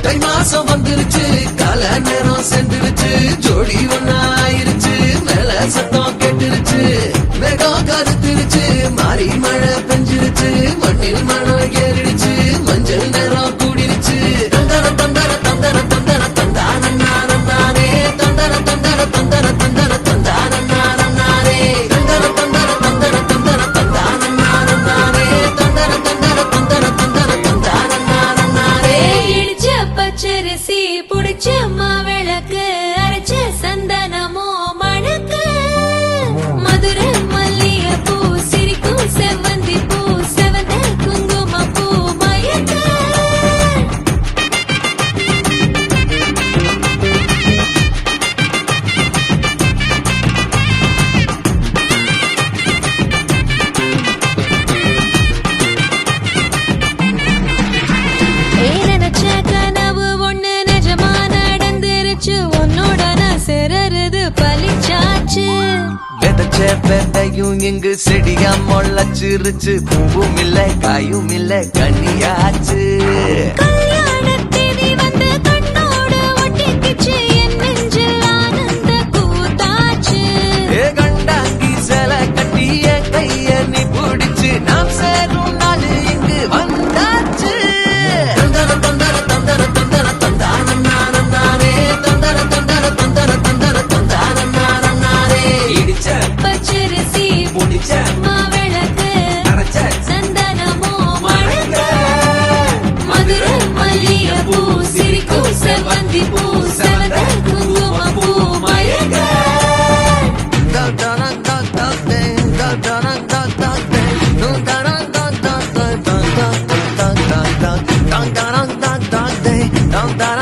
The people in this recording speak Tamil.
தை மாசம் வந்துருச்சு கால நேரம் சென்றுருச்சு ஜோடி ஒன்னாயிருச்சு மேல சத்தம் கேட்டுருச்சு மேகம் கருத்துருச்சு மாறி மழை பெஞ்சிருச்சு மண்ணில் மணம் ஏறிடுச்சு மஞ்சள் நேரம் கூடிருச்சு தந்தர தந்தர தந்தர தந்தர தந்தானே தந்தர தந்தர தந்தர தந்தர தந்தானே தந்தர தந்தர தந்தர தந்தர தந்தானே தந்தர தந்தர தந்தர தந்தர தந்தானே இடிச்ச பச்சரிசி புடிச்ச மாவிளக்கு அரைச்ச சந்தனமோ மணக்கு மதுரை மல்லிய பூ சிரிக்கும் செவ்வந்தி பூ செவந்த குங்கும பூ மயக்க நினைச்ச கனவு ஒண்ணு நிஜமா நடந்துருச்சு உன்னோட நான் சிறருது பலிச்சாச்சு விதைச்ச விதையும் இங்கு செடியா முளைச்சிருச்சு பூவும் இல்ல காயும் இல்ல கனியாச்சு கல்யாணத்தேதி வந்து கண்ணோடு ஒட்டிக்கிச்சு என் நெஞ்சில் ஆனந்த கூத்தாச்சு ஏ கண்டாங்கி சில கட்டிய கைய நீ பிடிச்சு நாம் சேரும் நாள் இங்கு வந்தாச்சு தந்தர தந்தர தந்தர தந்தர தந்தானே தந்தர தந்தர தந்தர தந்தர தந்தானே இடிச்ச பச்சரிசி முடிச்ச மாவிளக்கு அரைச்ச சந்தனமோ மணக்க மதுரை மல்லிய பூ சிரிக்கும் செவ்வந்தி பூ செவந்த குங்கும பூ மயக்க Dun